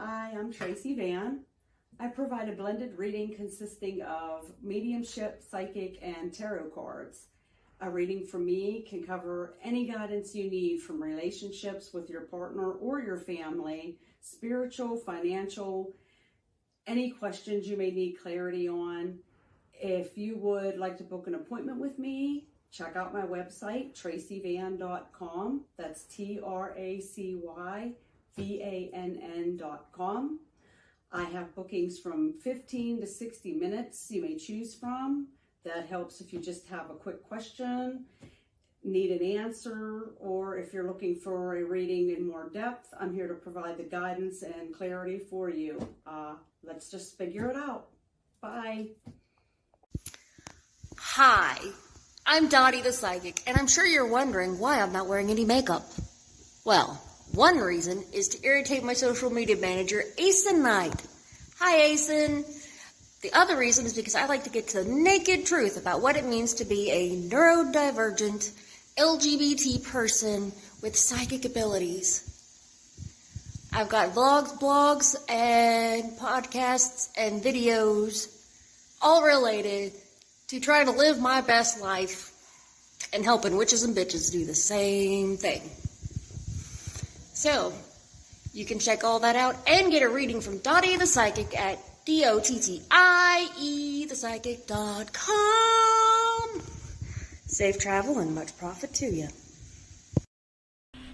Hi, I'm Tracy Van. I provide a blended reading consisting of mediumship, psychic, and tarot cards. A reading from me can cover any guidance you need from relationships with your partner or your family, spiritual, financial, any questions you may need clarity on. If you would like to book an appointment with me, check out my website, tracyvann.com. That's TRACYVANN.com. I have bookings from 15 to 60 minutes you may choose from. That helps if you just have a quick question, need an answer, or if you're looking for a reading in more depth, I'm here to provide the guidance and clarity for you. Let's just figure it out. Bye. Hi, I'm Dottie the Psychic, and I'm sure you're wondering why I'm not wearing any makeup. Well, one reason is to irritate my social media manager, Aeson Knight. Hi, Aeson. The other reason is because I like to get to the naked truth about what it means to be a neurodivergent LGBT person with psychic abilities. I've got vlogs, blogs, and podcasts and videos all related to try to live my best life and helping witches and bitches do the same thing. So, you can check all that out and get a reading from Dottie the Psychic at DOTTIEthepsychic.com. Safe travel and much profit to you.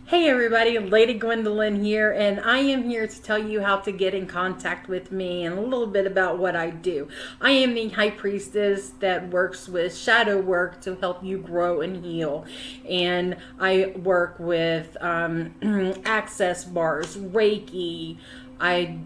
Hey everybody, Lady Gwendolyn here, and I am here to tell you how to get in contact with me and a little bit about what I do. I am the High Priestess that works with shadow work to help you grow and heal. And I work with access bars, Reiki, I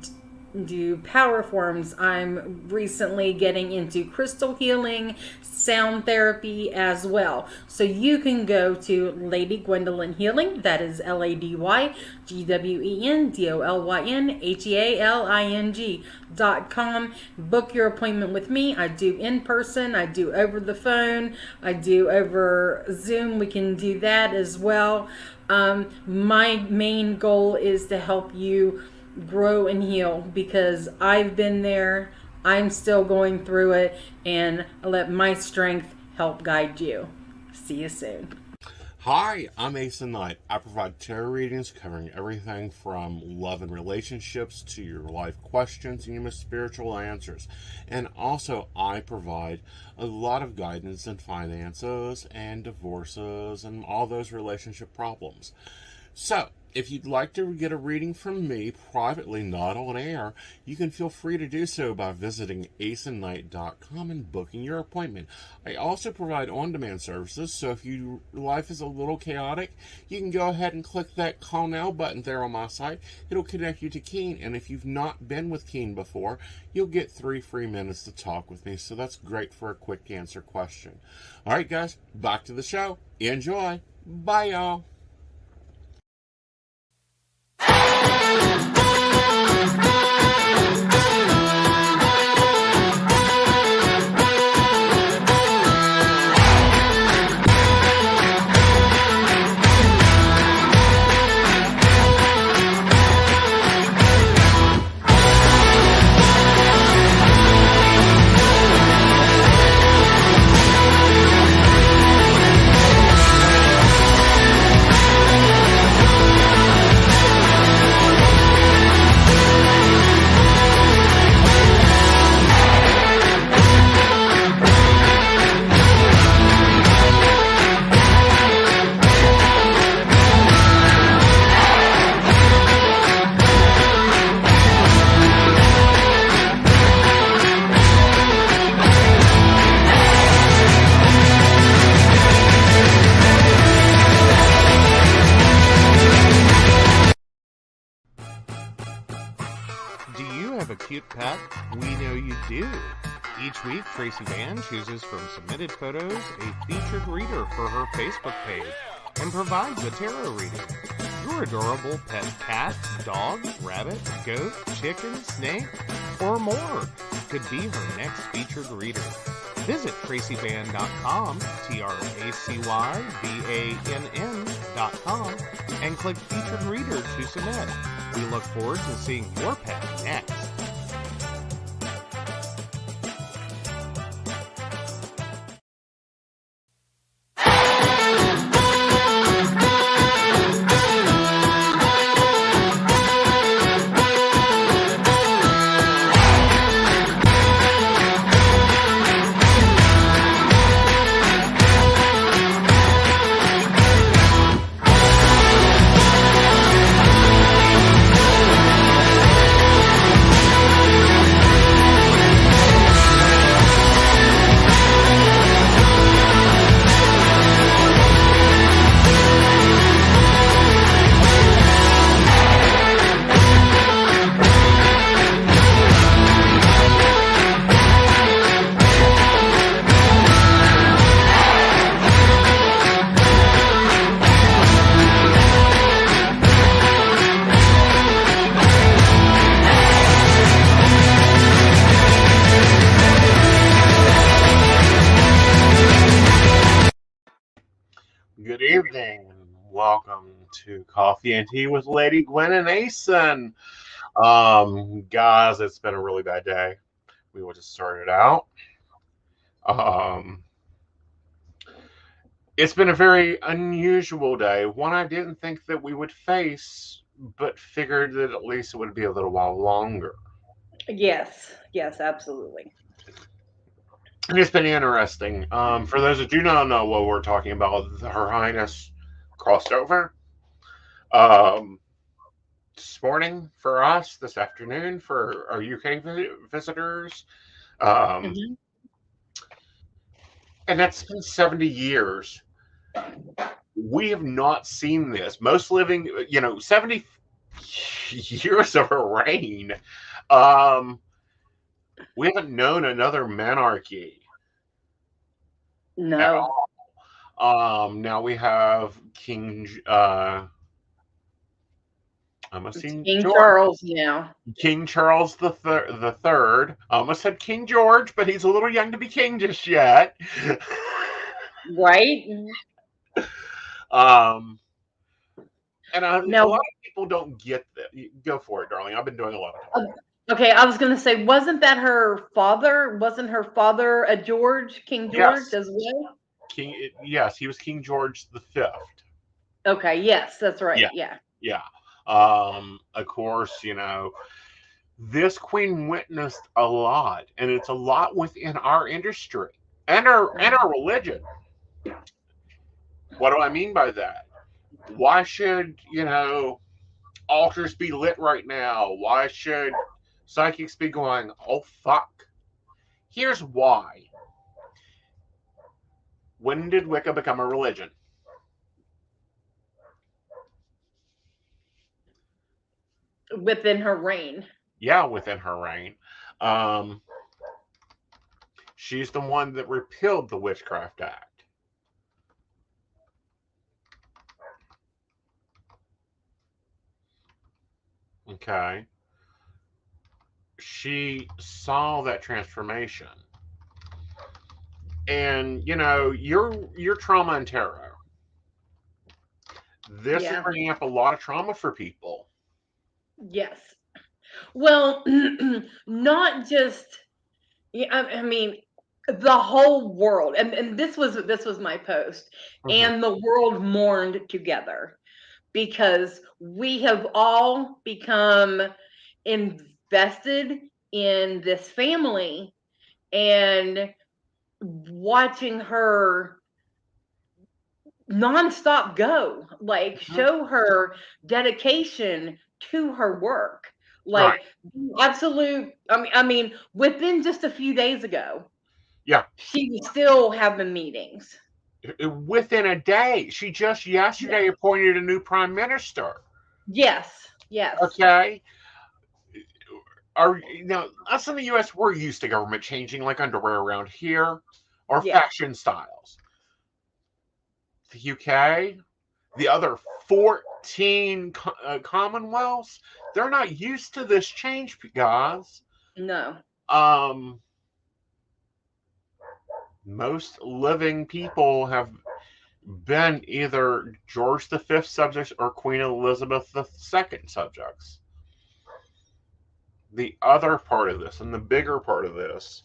do power forms. I'm recently getting into crystal healing, sound therapy as well. So you can go to Lady Gwendolyn Healing, that is LadyGwendolynHealing.com. Book your appointment with me. I do in person, I do over the phone, I do over Zoom. We can do that as well. My main goal is to help you grow and heal, because I've been there, I'm still going through it, and I let my strength help guide you. See you soon. Hi, I'm Aeson Knight. I provide tarot readings covering everything from love and relationships to your life questions and your spiritual answers. And also, I provide a lot of guidance in finances and divorces and all those relationship problems. So, if you'd like to get a reading from me privately, not on air, you can feel free to do so by visiting aesonknight.com and booking your appointment. I also provide on-demand services, so if your life is a little chaotic, you can go ahead and click that Call Now button there on my site. It'll connect you to Keen, and if you've not been with Keen before, you'll get 3 free minutes to talk with me, so that's great for a quick answer question. All right, guys, back to the show. Enjoy. Bye, y'all. A cute pet? We know you do. Each week, Tracy Van chooses from submitted photos a featured reader for her Facebook page and provides a tarot reading. Your adorable pet cat, dog, rabbit, goat, chicken, snake, or more could be her next featured reader. Visit tracyvann.com, TRACYVANN.com, and click Featured Reader to submit. We look forward to seeing your pet next. Good evening, and welcome to Coffee and Tea with Lady Gwen and Aeson. Guys, it's been a really bad day. We will just start it out. It's been a very unusual day, one I didn't think that we would face, but figured that at least it would be a little while longer. Yes, absolutely. And it's been interesting. For those that do not know what we're talking about, Her Highness crossed over. This morning for us, this afternoon for our UK visitors. Mhm. And that's been 70 years. We have not seen this. Most living, 70 years of a reign. We haven't known another monarchy at No, all. Now we have King, I almost seen King George. Charles now. King Charles the Third. I almost said King George, but he's a little young to be king just yet. Right? And a Now, lot of people don't get that. Go for it, darling. I've been doing a lot of talking. okay, I was going to say, wasn't that her father? Wasn't her father a George, King George Yes. as well? Yes, he was King George the Fifth. Okay, yes, that's right. Yeah. Yeah. Of course, this queen witnessed a lot, and it's a lot within our industry and our religion. What do I mean by that? Why should, altars be lit right now? Why should psychics be going, oh fuck? Here's why. When did Wicca become a religion? Within her reign. Yeah, within her reign. She's the one that repealed the Witchcraft Act. Okay. She saw that transformation. And, your trauma and tarot. This is bringing up a lot of trauma for people. Yes. Well, not just, I mean, the whole world, and this was my post, and the world mourned together because we have all become invested in this family and watching her nonstop go, like show her dedication to her work, like absolute. I mean, within just a few days ago, she was still having meetings. Within a day, she just yesterday appointed a new prime minister. Yes. Okay. Us in the U.S., we're used to government changing like underwear around here, or fashion styles. The UK, the other 14 commonwealths, they're not used to this change, guys. No. Most living people have been either George V subjects or Queen Elizabeth II subjects. the other part of this, and the bigger part of this,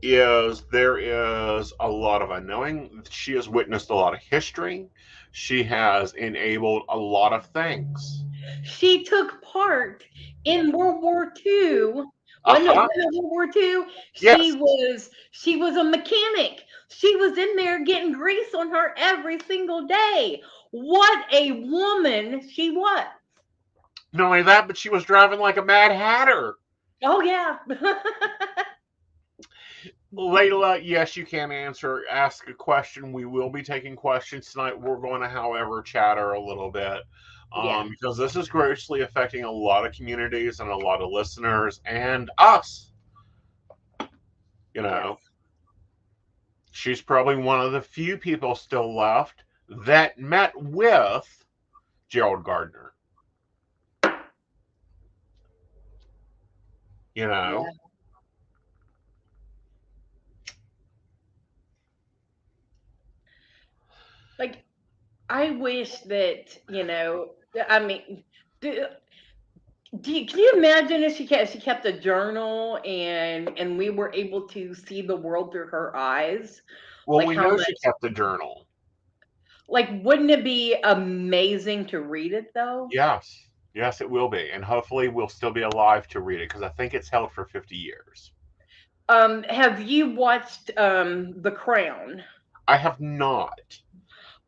is there is a lot of unknowing. She has witnessed a lot of history. She has enabled a lot of things. She took part in World War II. Well, no, Uh-huh. was it World War II? Yes. She was a mechanic. She was in there getting grease on her every single day. What a woman she was. Not only that, but she was driving like a Mad Hatter. Oh yeah. Layla, yes, you can ask a question. We will be taking questions tonight. We're going to, however, chatter a little bit. Yeah. Because this is grossly affecting a lot of communities and a lot of listeners and us. You know, Yes. she's probably one of the few people still left that met with Gerald Gardner. You know, Yeah. Like I wish that, I mean, do, can you imagine if she kept a journal and we were able to see the world through her eyes? well, Like we how know much she kept a journal. like wouldn't it be amazing to read it though? Yes, yes, it will be, and hopefully we'll still be alive to read it because I think it's held for 50 years. Have you watched The Crown? I have not.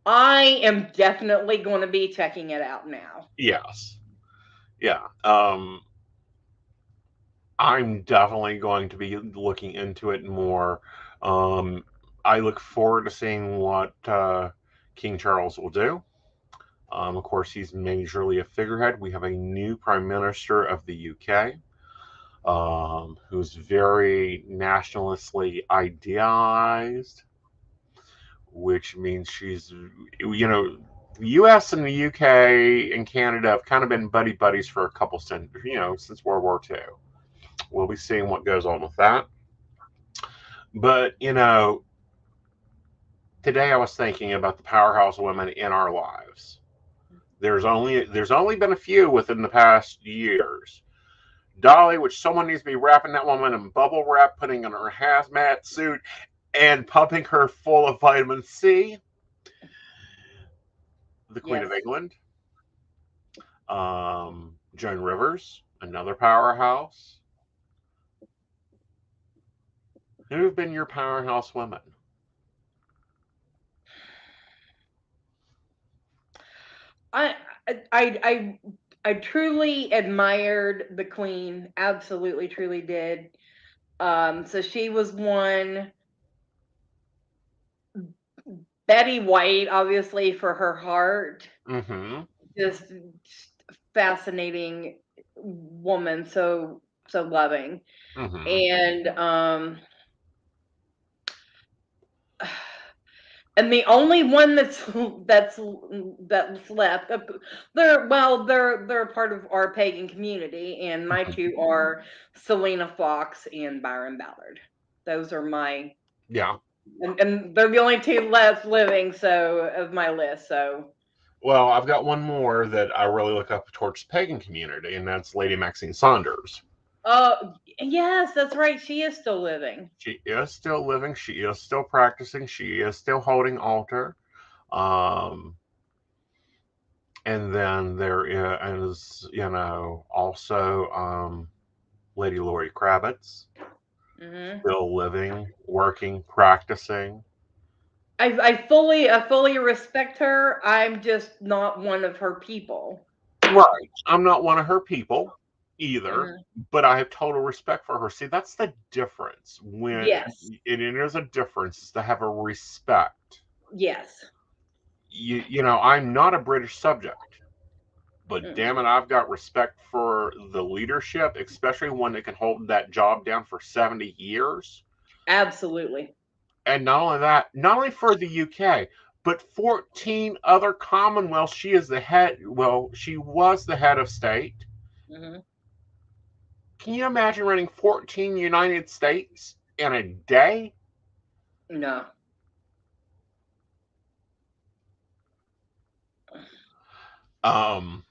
I am definitely going to be checking it out now. Yes, yeah. I'm definitely going to be looking into it more. Um, I look forward to seeing what King Charles will do. Of course, he's majorly a figurehead. We have a new Prime Minister of the UK, who's very nationalistly idealized, which means she's, the U.S. and the UK and Canada have kind of been buddy buddies for a couple centuries, since World War II. We'll be seeing what goes on with that. But, today I was thinking about the powerhouse women in our lives. There's only been a few within the past years. Dolly, which someone needs to be wrapping that woman in bubble wrap, putting in her hazmat suit, and pumping her full of vitamin C. The Queen Yes. of England, Joan Rivers, another powerhouse. Who have been your powerhouse women? I I I I truly admired the Queen. Absolutely, truly did. So she was one. Betty White, obviously, for her heart. Mm-hmm. Just fascinating woman. So loving. Mm-hmm. And and the only one that's left. They're a part of our pagan community, and my two are Selena Fox and Byron Ballard. Those are my Yeah. and they're the only two left living of my list. So Well, I've got one more that I really look up towards the pagan community, and that's Lady Maxine Saunders. yes, that's right. She is still living. She is still living. She is still practicing. She is still holding altar. Um, and then there is, also Lady Lori Kravitz, Hmm. still living, working, practicing. I fully respect her. I'm just not one of her people. Right. I'm not one of her people either, Hmm. but I have total respect for her. See, that's the difference. Yes. It is a difference is to have a respect. Yes. I'm not a British subject, but Mm. damn it, I've got respect for the leadership, especially one that can hold that job down for 70 years. Absolutely. And not only that, not only for the UK, but 14 other Commonwealths. She was the head of state. Hmm. Can you imagine running 14 United States in a day? No. Um,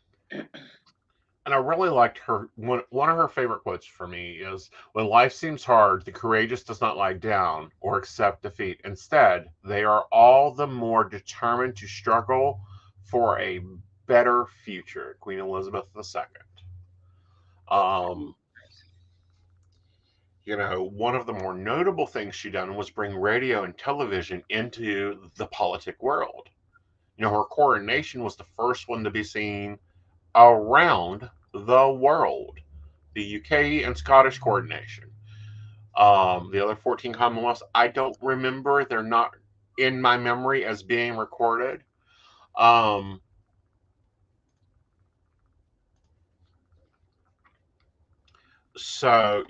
And I really liked one of her favorite quotes for me is, "When life seems hard, the courageous does not lie down or accept defeat. Instead, they are all the more determined to struggle for a better future." Queen Elizabeth II. Um, one of the more notable things she done was bring radio and television into the politic world. Her coronation was the first one to be seen around the world. The UK and Scottish coordination. The other 14 Commonwealths, I don't remember. They're not in my memory as being recorded. Um, so,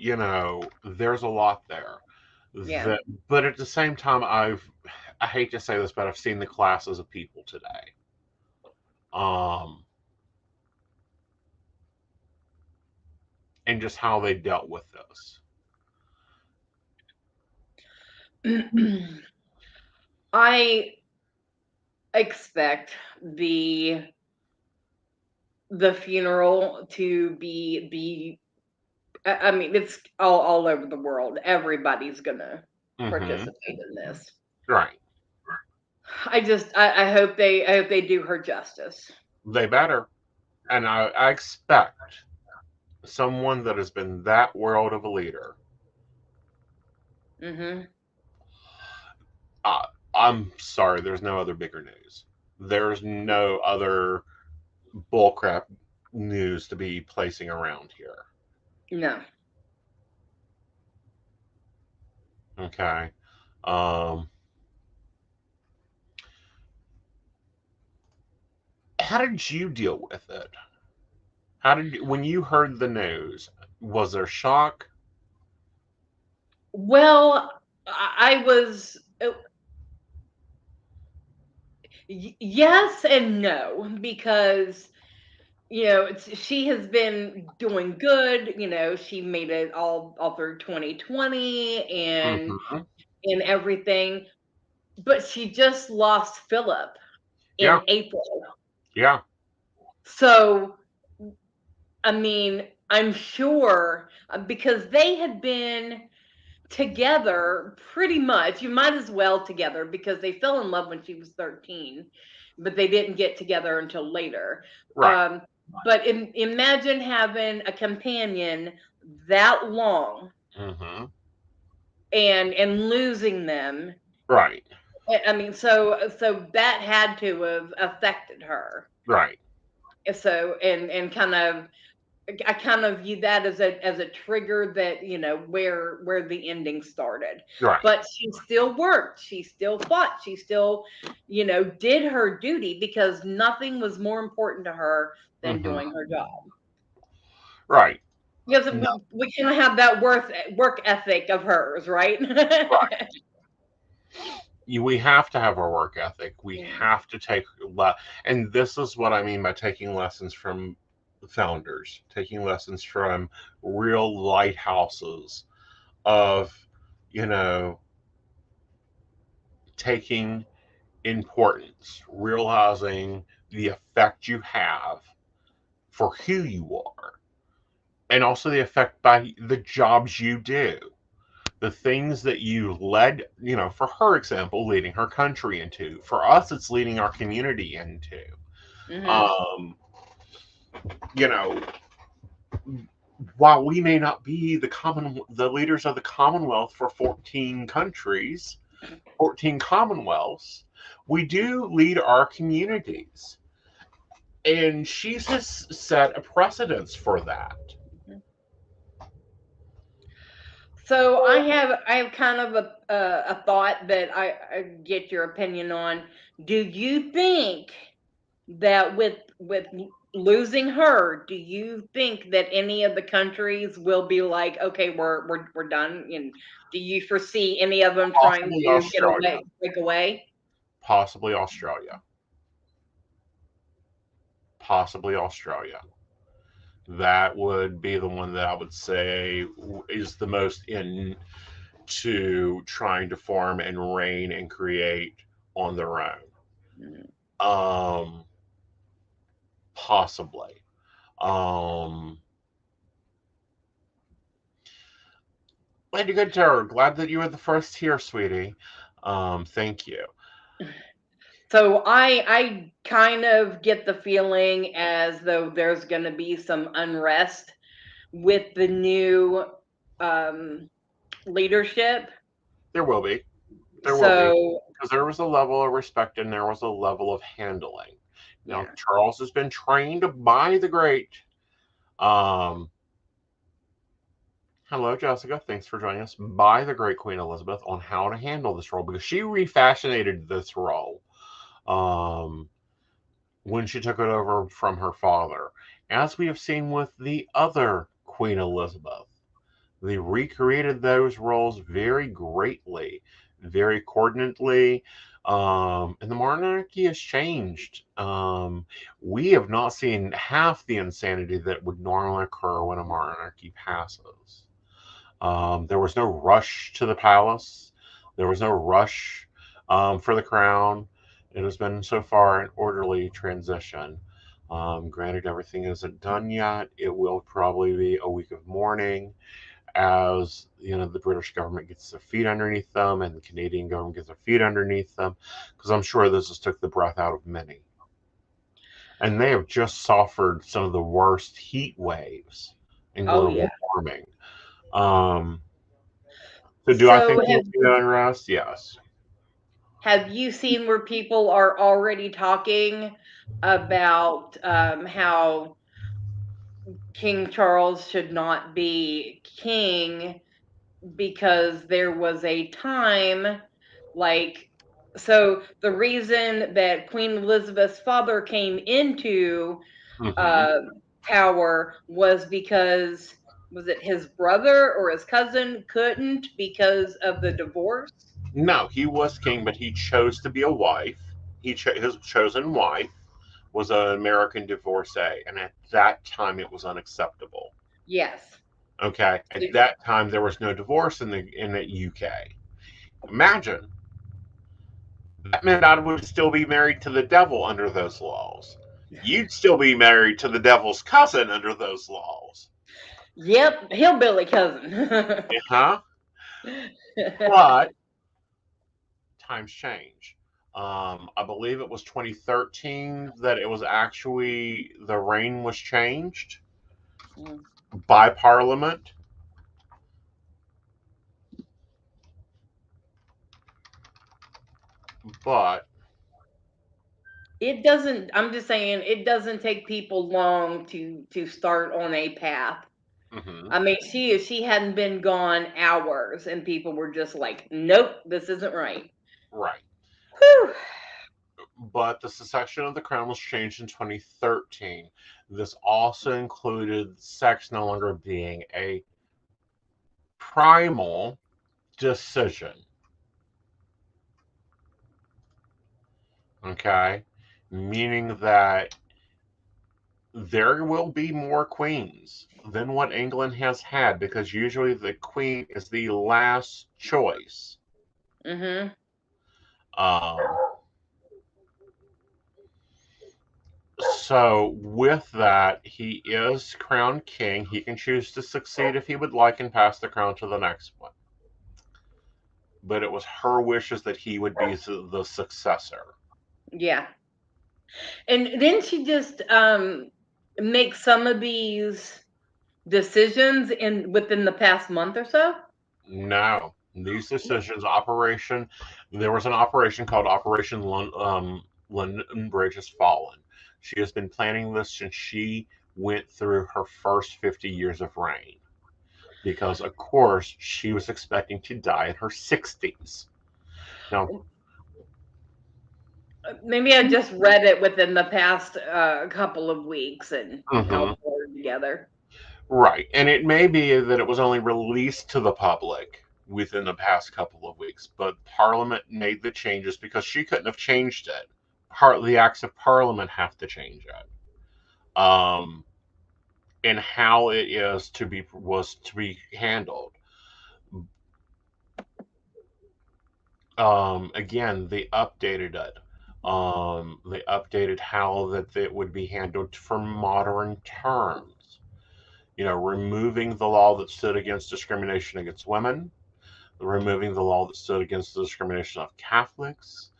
there's a lot there. Yeah. But at the same time, I hate to say this, but I've seen the classes of people today. Um, and just how they dealt with this. I expect the funeral to be I mean, it's all over the world. Everybody's gonna Mm-hmm. participate in this. Right. I hope they do her justice. They better. And I expect someone that has been that world of a leader. Hmm. Uh, I'm sorry, there's no other bigger news. There's no other bullcrap news to be placing around here. No. Okay. Um, how did you deal with it? When you heard the news, was there shock? Well, I was yes and no because she has been doing good. She made it all through 2020 Mm-hmm. and everything, but she just lost Philip in Yeah. April. Yeah. So, I mean, I'm sure because they had been together pretty much. You might as well together because they fell in love when she was 13, but they didn't get together until later. Right. Um, but imagine having a companion that long Mm-hmm. and losing them. Right. I mean, so that had to have affected her. Right. So and kind of I kind of view that as a trigger that where the ending started. Right. But she still worked. She still fought. She still did her duty because nothing was more important to her than Mm-hmm. doing her job. Right. Because No. we kind of have that work ethic of hers, right? Right. We have to have our work ethic. We Mm. have to and this is what I mean by taking lessons from founders, taking lessons from real lighthouses of, you know, taking importance, realizing the effect you have for who you are, and also the effect by the jobs you do. The things that you led, for her example, leading her country into. For us, it's leading our community into. Hmm. Um, you know, while we may not be the leaders of the Commonwealth for 14 countries, 14 Commonwealths, we do lead our communities. And she's has set a precedence for that. So I have kind of a thought that I get your opinion on. Do you think that with losing her, do you think that any of the countries will be like, okay, we're done? And do you foresee any of them trying Possibly to get Australia. away, break away? Possibly Australia. Possibly Australia. That would be the one that I would say is the most into trying to form and reign and create on their own. Mm. Um, Possibly. Lady Good Tarot, glad that you were the first here, sweetie. Thank you. So I kind of get the feeling as though there's going to be some unrest with the new leadership. There will be. There will be. So Because there was a level of respect and there was a level of handling. Now, yeah. Charles has been trained by the great. Um, Hello, Jessica. Thanks for joining us. By the great Queen Elizabeth on how to handle this role because she refashionated this role when she took it over from her father. As we have seen with the other Queen Elizabeth, they recreated those roles very greatly, very coordinately. And the monarchy has changed. We have not seen half the insanity that would normally occur when a monarchy passes. There was no rush to the palace. There was no rush for the crown. It has been so far an orderly transition. Granted, everything isn't done yet. It will probably be a week of mourning as the British government gets their feet underneath them and the Canadian government gets their feet underneath them, because I'm sure this has took the breath out of many. And they have just suffered some of the worst heat waves in Oh global yeah. warming. Um, so do I So think we'll see the unrest? Yes. have you seen where people are already talking about how King Charles should not be king because there was a time like so the reason that Queen Elizabeth's father came into Hmm. uh, power was because was it his brother or his cousin couldn't because of the divorce? No, he was king, but he chose to be a wife. His chosen wife was an American divorcee, and at that time it was unacceptable. Yes. Okay, at that time there was no divorce in the UK. Imagine that meant I would still be married to the devil under those laws. You'd still be married to the devil's cousin under those laws. Yep, hillbilly cousin. Huh? But times change. I believe it was 2013 that it was actually the reign was changed by Parliament. But It doesn't, I'm just saying it doesn't take people long to start on a path. mhm, I mean, she hadn't been gone hours and people were just like, "Nope, this isn't right." right. Whew. But the succession of the crown was changed in 2013. This also included sex no longer being a primal decision. Okay, meaning that there will be more queens than what England has had because usually the queen is the last choice. Mhm. Um, so, with that, he is crowned king. He can choose to succeed if he would like and pass the crown to the next one. But it was her wishes that he would be the successor. Yeah. And didn't she just make some of these decisions in within the past month or so? No, these decisions, there was an operation called Operation London Bridge has fallen. She has been planning this since she went through her first 50 years of reign. Because, of course, she was expecting to die in her 60s. Now, Maybe I just read it within the past couple of weeks and mhm, all blurred together. right. And it may be that it was only released to the public within the past couple of weeks, but Parliament made the changes because she couldn't have changed it. The acts of Parliament have to change it. Um, and how it is to be handled. Again, they updated it. They updated how that it would be handled for modern terms. Removing the law that stood against discrimination against women, removing the law that stood against the discrimination of Catholics,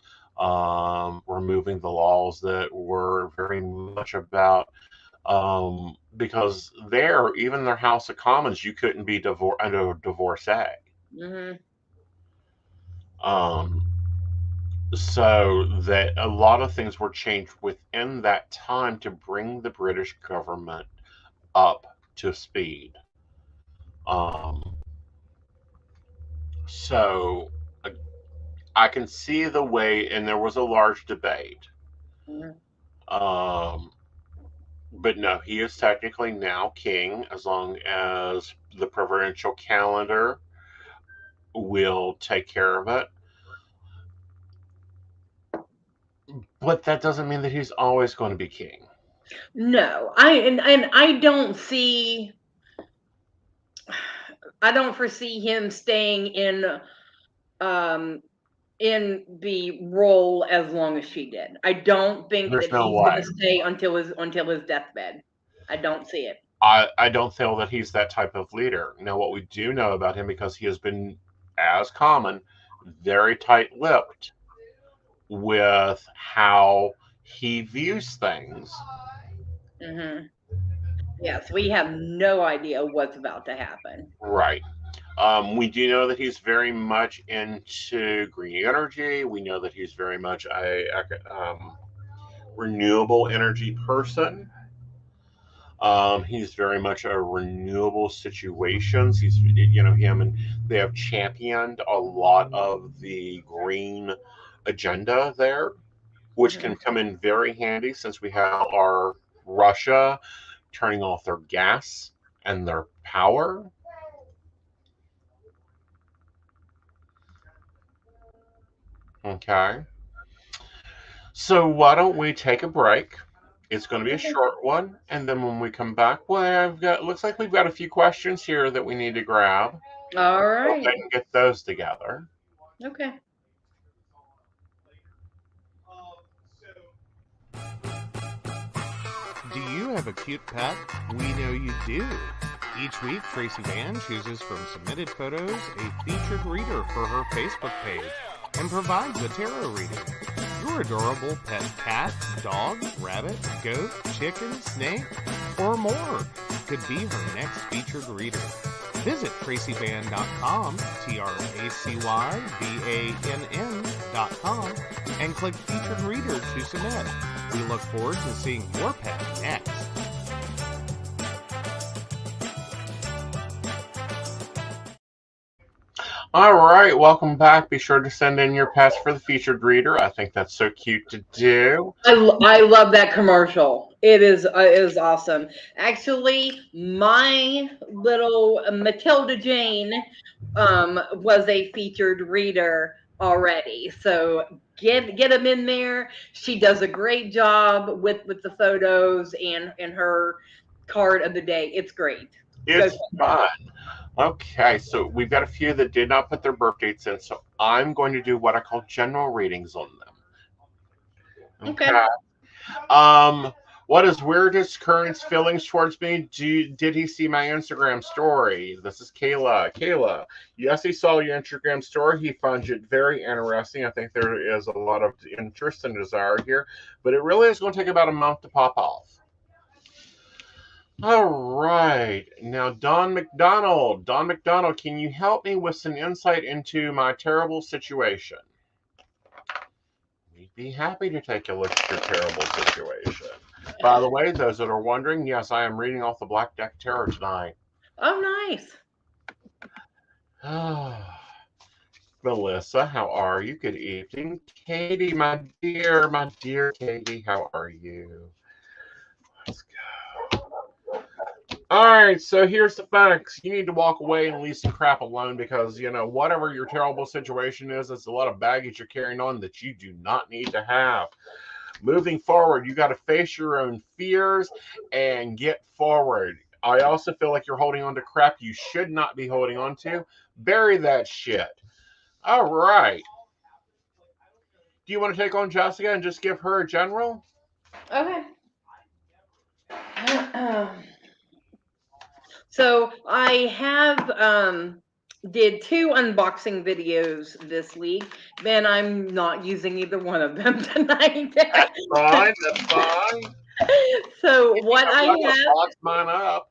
removing the laws that were very much about because even their House of Commons, you couldn't be under a divorcee. Mm-hmm. Um, so that a lot of things were changed within that time to bring the British government up to speed. Um, so uh, I can see the way, and there was a large debate. Mm-hmm. Um, but no, he is technically now king as long as the provincial calendar will take care of it. But that doesn't mean that he's always going to be king. No, and I don't see. I don't foresee him staying um in the role as long as she did. I don't think There's that no he's going way. to stay until his deathbed. I don't see it. I don't feel that he's that type of leader. Now, what we do know about him, because he has been, as common, very tight lipped with how he views things. Hmm. Yes, we have no idea what's about to happen. Right. We do know that he's very much into green energy. We know that he's very much a renewable energy person. He's very much a renewable situations. Him and they have championed a lot of the green agenda there, which Hmm. can come in very handy since we have our Russia turning off their gas and their power. Okay. So why don't we take a break? It's going to be a Okay. short one, and then when we come back, well, looks like we've got a few questions here that we need to grab. All Go ahead right. and get those together. Okay. Do you have a cute pet? We know you do. Each week, Tracy Van chooses from submitted photos a featured reader for her Facebook page and provides a tarot reading. Your adorable pet cat, dog, rabbit, goat, chicken, snake, or more could be her next featured reader. Visit tracybann.com, TracyBann.com, and click Featured Reader to submit. We look forward to seeing your pet next. All right, welcome back. Be sure to send in your pets for the featured reader. I think that's so cute to do. I love that commercial. It is awesome. Actually, my little Matilda Jane was a featured reader already. So get them in there. She does a great job with the photos and her card of the day. It's great. Go It's check it out. fun. Okay, so we've got a few that did not put their birth dates in, so I'm going to do what I call general readings on them. Okay. Okay. Um, what is weirdest current feelings towards me? Did he see my Instagram story? This is Kayla. Kayla, yes, he saw your Instagram story. He finds it very interesting. I think there is a lot of interest and desire here, but it really is going to take about a month to pop off. All right. Now, Don McDonald. Don McDonald, can you help me with some insight into my terrible situation? We'd be happy to take a look at your terrible situation. By the way, those that are wondering, yes, I am reading off the Black Deck Tarot tonight. Oh, nice. Melissa, how are you? Good evening. Katie, my dear Katie, how are you? Let's go. All right, so here's the facts. You need to walk away and leave some crap alone because, whatever your terrible situation is, it's a lot of baggage you're carrying on that you do not need to have. Moving forward, you got to face your own fears and get forward. I also feel like you're holding on to crap you should not be holding on to. Bury that shit. All right. Do you want to take on Jessica and just give her a general? Okay. So I have did 2 unboxing videos this week, and I'm not using either one of them tonight. Fine, that's fine. So what I'm I not gonna have box mine up.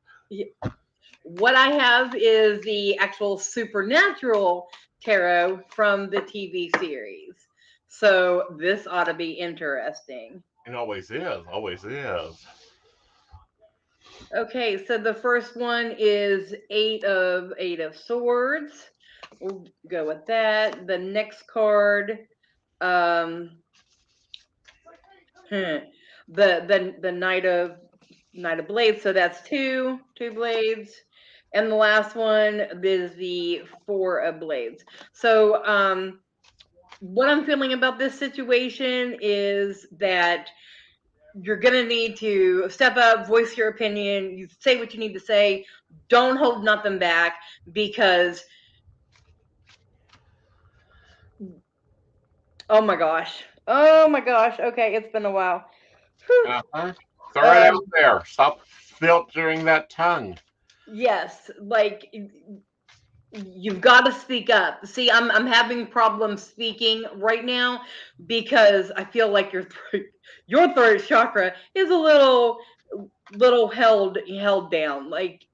what I have is the actual supernatural tarot from the TV series. So this ought to be interesting. It always is. Always is. Okay, so the first one is eight of swords. We'll go with that. The next card, um, the knight of blades. So that's two blades, and the last one is the 4 of blades. So what I'm feeling about this situation is that you're going to need to step up, voice your opinion, you say what you need to say, don't hold nothing back, because oh my gosh, okay, it's been a while. Uh-huh. Throw it out there. Stop filtering that tongue. Yes, like you've got to speak up. See, I'm having problems speaking right now because I feel like your throat chakra is a little held down. Like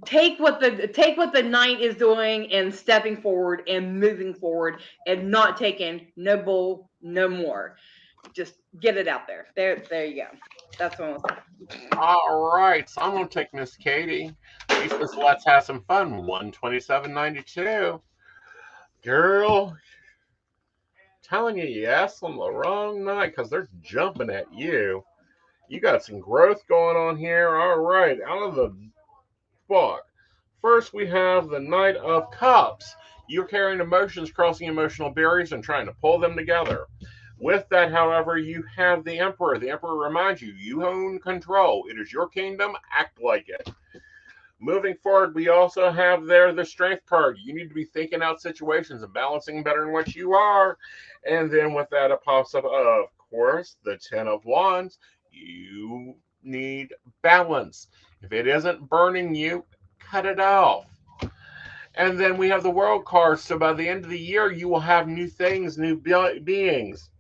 take what the knight is doing and stepping forward and moving forward and not taking no bull no more. Just get it out there. There you go. That's what I'm saying. All right, so I'm gonna take Miss Katie. She says, "Let's have some fun." 127.92. Girl, telling you yes on the wrong night because they're jumping at you. You got some growth going on here. All right, out of the book. First, we have the Knight of Cups. You're carrying emotions, crossing emotional barriers, and trying to pull them together. With that, however, you have the Emperor. The Emperor reminds you, you own control. It is your kingdom. Act like it. Moving forward, we also have there the Strength card. You need to be thinking out situations and balancing better than what you are. And then with that, it pops up, of course, the Ten of Wands. You need balance. If it isn't burning you, cut it off. And then we have the World card. So by the end of the year, you will have new things, new beings.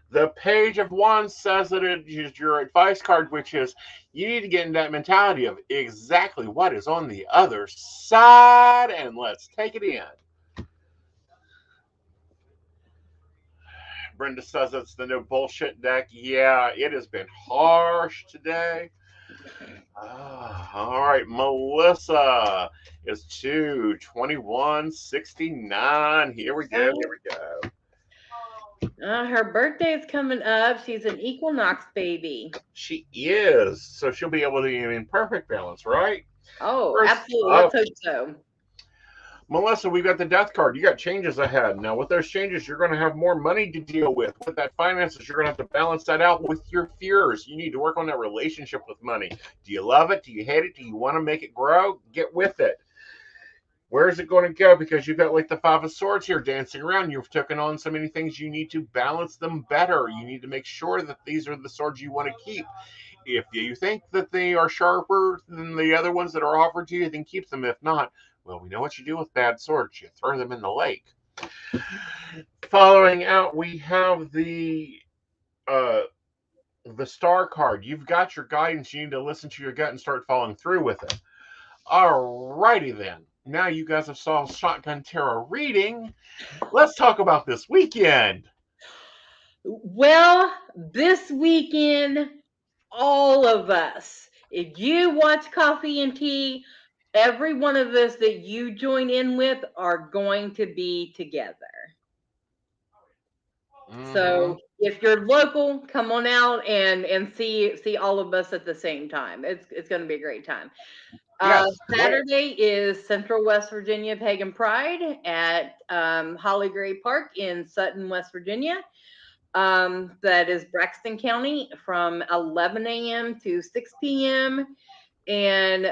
The Page of Wands says that it is your advice card, which is you need to get in that mentality of exactly what is on the other side, and let's take it in. Brenda says it's the no bullshit deck. Yeah, it has been harsh today. All right, Melissa is 221.69. Here we go. Her birthday's coming up. She's an equinox baby. She is. So she'll be able to be in perfect balance, right? Oh, First absolutely. up, Let's hope so. Melissa, we've got the death card. You got changes ahead. Now, with those changes, you're going to have more money to deal with. With that finances, you're going to have to balance that out with your fears. You need to work on that relationship with money. Do you love it? Do you hate it? Do you want to make it grow? Get with it. Where is it going to go? Because you've got like the Five of Swords here dancing around. You've taken on so many things. You need to balance them better. You need to make sure that these are the swords you want to keep. If you think that they are sharper than the other ones that are offered to you, then keep them. If not, well, we know what you do with bad swords. You throw them in the lake. Following out, we have the Star card. You've got your guidance. You need to listen to your gut and start following through with it. All righty then. Now you guys have saw Shotgun Tarot reading. Let's talk about this weekend. Well, this weekend, all of us, if you watch Coffee and Tea, every one of us that you join in with are going to be together. Mm-hmm. So if you're local, come on out and see all of us at the same time. It's going to be a great time. Yes, Saturday is Central West Virginia Pagan Pride at Holly Gray Park in Sutton, West Virginia. That is Braxton County from 11 a.m. to 6 p.m. And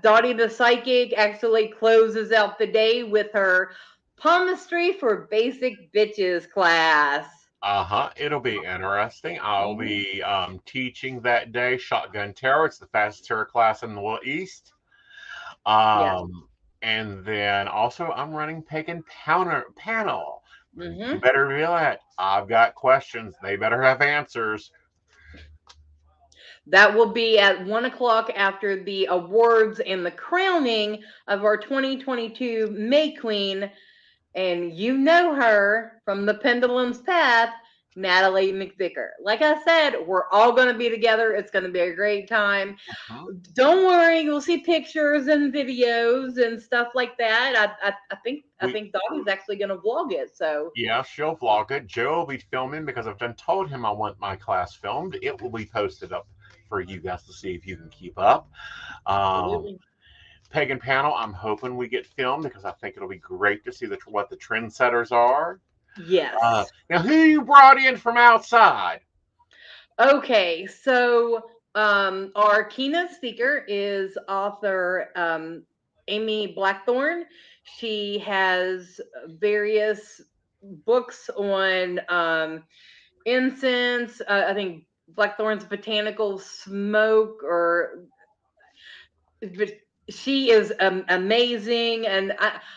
Dottie the Psychic actually closes out the day with her palmistry for basic bitches class. It'll be interesting. I'll Mhm. be teaching that day shotgun terror. It's the fastest terror class in the East. Yes. And then also I'm running pagan panel. You Hmm. better be that. I've got questions. They better have answers. That will be at 1 o'clock after the awards and the crowning of our 2022 May Queen. And you know her from the Pendulum's Path, Natalie McVicker. Like I said, we're all going to be together. It's going to be a great time. Mhm. Don't worry, you'll see pictures and videos and stuff like that. I think Dottie's actually going to vlog it. So Yeah, she'll vlog it. Joe will be filming because I've done told him I want my class filmed. It will be posted up for you guys to see if you can keep up. Um, absolutely, Pagan panel, I'm hoping we get filmed because I think it'll be great to see what the trendsetters are. yes. Now, who you brought in from outside? Okay, so our keynote speaker is author Amy Blackthorne. She has various books on incense. I think Blackthorne's botanical smoke, or but she is amazing, and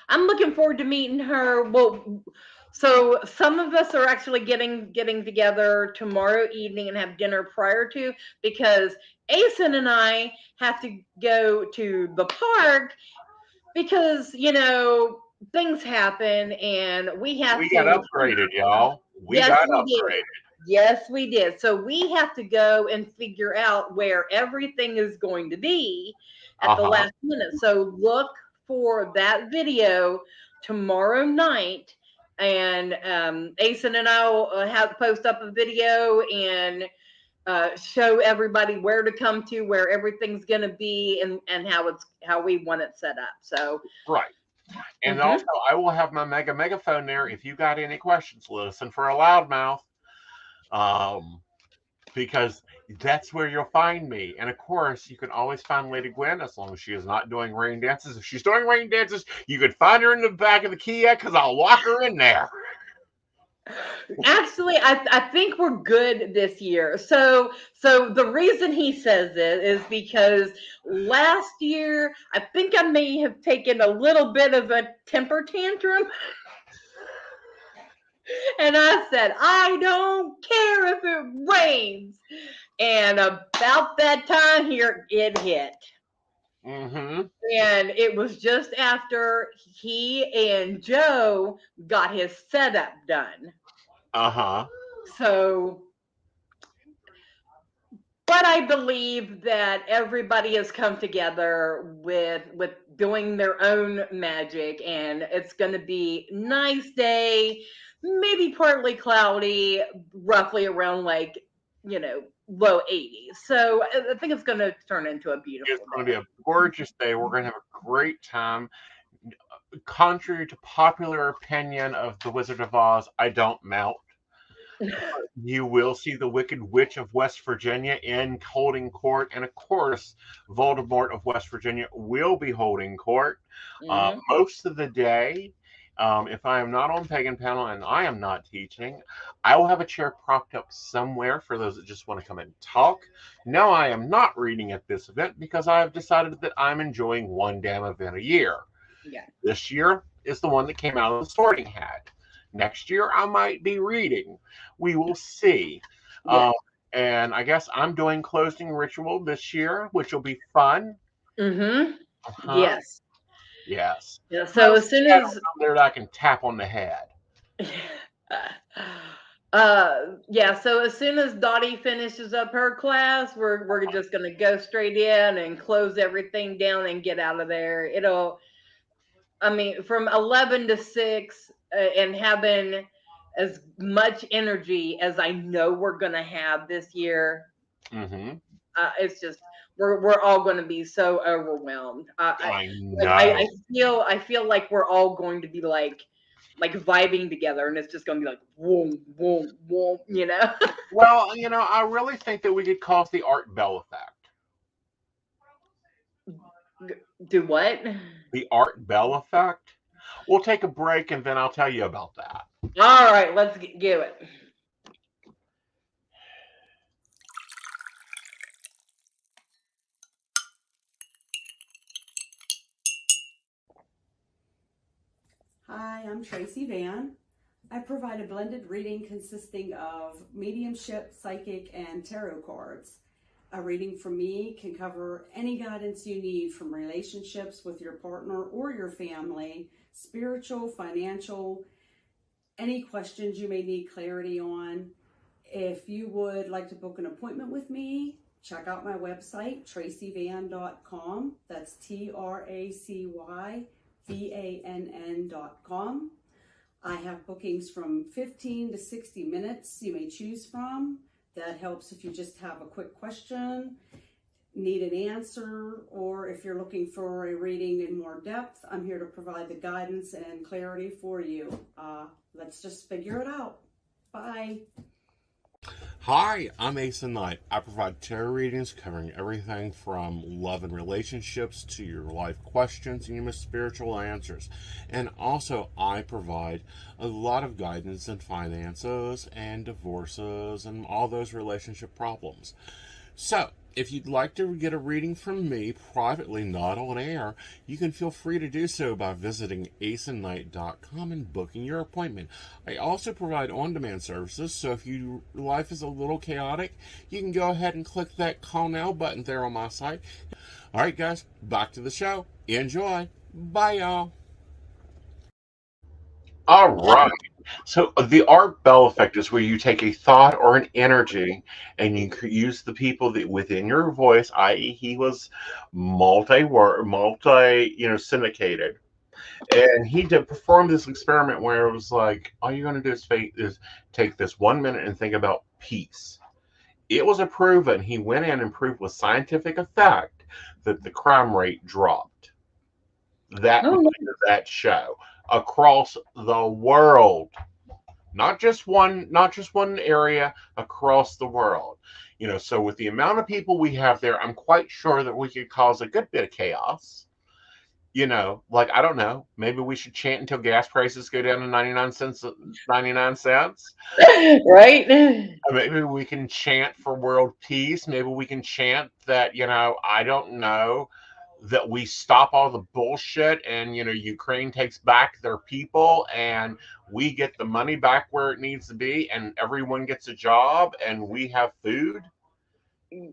I'm looking forward to meeting her. Well, so some of us are actually getting together tomorrow evening and have dinner prior to, because Aeson and I have to go to the park because things happen and we have We got to. upgraded, y'all. We Yes, got we did. upgraded. Yes, we did. So we have to go and figure out where everything is going to be at Uh the huh. last minute. So look for that video tomorrow night. And Asen and I will have post up a video and show everybody where to come to, where everything's going to be, and how we want it set up. So, Right. And mhm. also, I will have my megaphone there. If you got any questions, listen for a loudmouth. Um, because that's where you'll find me. And of course, you can always find Lady Gwen as long as she is not doing rain dances. If she's doing rain dances, you can find her in the back of the Kia because I'll lock her in there. Actually, I think we're good this year. So the reason he says it is because last year I think I may have taken a little bit of a temper tantrum, and I said I don't care if it rains. And about that time here, it hit. Mm-hmm. And it was just after he and Joe got his setup done. Uh-huh. So, but I believe that everybody has come together with doing their own magic, and it's going to be nice day, maybe partly cloudy, roughly around low 80s. So I think it's going to turn into a It's beautiful going to be day. a gorgeous day. We're going to have a great time. Contrary to popular opinion of the Wizard of Oz, I don't melt. You will see the Wicked Witch of West Virginia in holding court, and of course, Voldemort of West Virginia will be holding court Hmm. most of the day. If I am not on Pagan Panel and I am not teaching, I will have a chair propped up somewhere for those that just want to come and talk. No, I am not reading at this event because I have decided that I'm enjoying one damn event a year. Yeah. This year is the one that came out of the sorting hat. Next year, I might be reading. We will see. Yeah. Um, and I guess I'm doing closing ritual this year, which will be fun. Hmm. Uh-huh. Yes. Yes. Yeah. Who So else as is soon shadow as down there that I can tap on the head? yeah, so as soon as Dottie finishes up her class, we're just gonna go straight in and close everything down and get out of there. I mean, from 11 to 6, and having as much energy as I know we're gonna have this year. Mm-hmm. It's just we're all going to be so overwhelmed. I I know. feel like we're all going to be like vibing together, and it's just going to be like boom, boom, boom. Well, I really think that we could cause the Art Bell effect. Do what? The Art Bell effect. We'll take a break and then I'll tell you about that. All right, let's do it. Hi, I'm Tracy Van. I provide a blended reading consisting of mediumship, psychic, and tarot cards. A reading from me can cover any guidance you need from relationships with your partner or your family, spiritual, financial, any questions you may need clarity on. If you would like to book an appointment with me, check out my website, tracyvann.com. That's TRACYVANN.com. I have bookings from 15 to 60 minutes you may choose from. That helps if you just have a quick question, need an answer, or if you're looking for a reading in more depth, I'm here to provide the guidance and clarity for you. Let's just figure it out. Bye. Hi, I'm Aeson Knight. I provide tarot readings covering everything from love and relationships to your life questions and your spiritual answers. And also, I provide a lot of guidance in finances and divorces and all those relationship problems. So, if you'd like to get a reading from me privately, not on air, you can feel free to do so by visiting aesonknight.com and booking your appointment. I also provide on-demand services, so if your life is a little chaotic, you can go ahead and click that call now button there on my site. All right, guys, back to the show. Enjoy. Bye, y'all. All right. So the art bell effect is where you take a thought or an energy and you use the people that within your voice, i.e., he was syndicated, and he did perform this experiment where it was like, all you're going to do is take this 1 minute and think about peace. It was proven. He went in and proved with scientific effect that the crime rate dropped. That show across the world, not just one area, across the world. So with the amount of people we have there, I'm quite sure that we could cause a good bit of chaos. Like, I don't know, maybe we should chant until gas prices go down to 99 cents. Right? Maybe we can chant for world peace. Maybe we can chant that, I don't know, that we stop all the bullshit and, Ukraine takes back their people and we get the money back where it needs to be and everyone gets a job and we have food.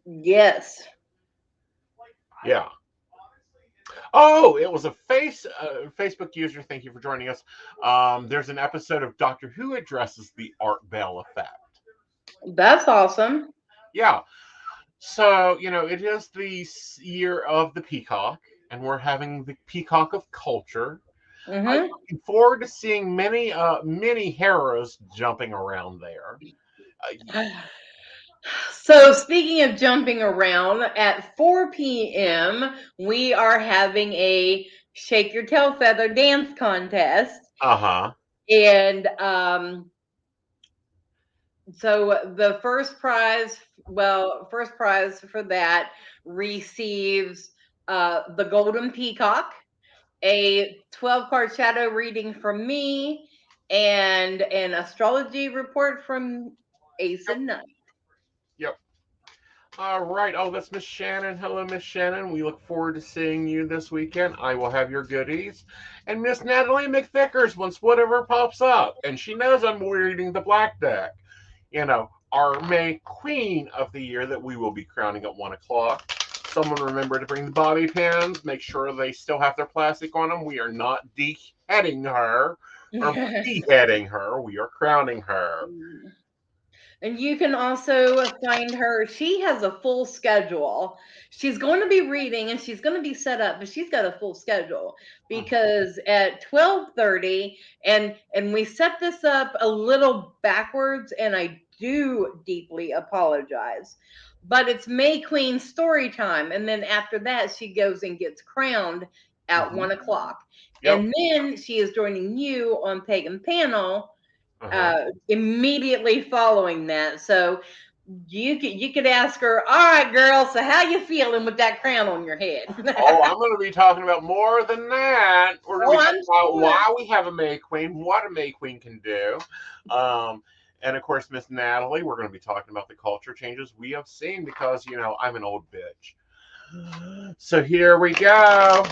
Yes. Yeah. Oh, it was a Facebook user. Thank you for joining us. There's an episode of Doctor Who addresses the art bell effect. That's awesome. Yeah. So, it is the year of the peacock, and we're having the peacock of culture. Mm-hmm. I'm looking forward to seeing many heroes jumping around there. So, speaking of jumping around, at 4 p.m., we are having a Shake Your Tail Feather dance contest. Uh-huh. And so the first prize for that receives the Golden Peacock, a 12-card shadow reading from me, and an astrology report from Aeson Knight. Yep. All right. Oh, that's Miss Shannon. Hello, Miss Shannon. We look forward to seeing you this weekend. I will have your goodies. And Miss Natalie McVickers wants whatever pops up. And she knows I'm reading the black deck. Our May Queen of the year that we will be crowning at 1 o'clock. Someone remember to bring the bobby pins. Make sure they still have their plastic on them. We are not beheading her or beheading her. We are crowning her. And you can also find her. She has a full schedule. She's going to be reading and she's going to be set up, but she's got a full schedule because at 12:30, and we set this up a little backwards, and I do deeply apologize. But it's May Queen story time, and then after that, she goes and gets crowned at 1 o'clock. Yep. And then she is joining you on Pagan Panel immediately following that. So You could ask her, all right, girl, so how you feeling with that crown on your head? Oh, I'm going to be talking about more than that. We're going to Oh, be I'm talking about sure. why we have a May Queen, what a May Queen can do. Um, and of course, Miss Natalie, we're going to be talking about the culture changes we have seen because, I'm an old bitch. So here we go.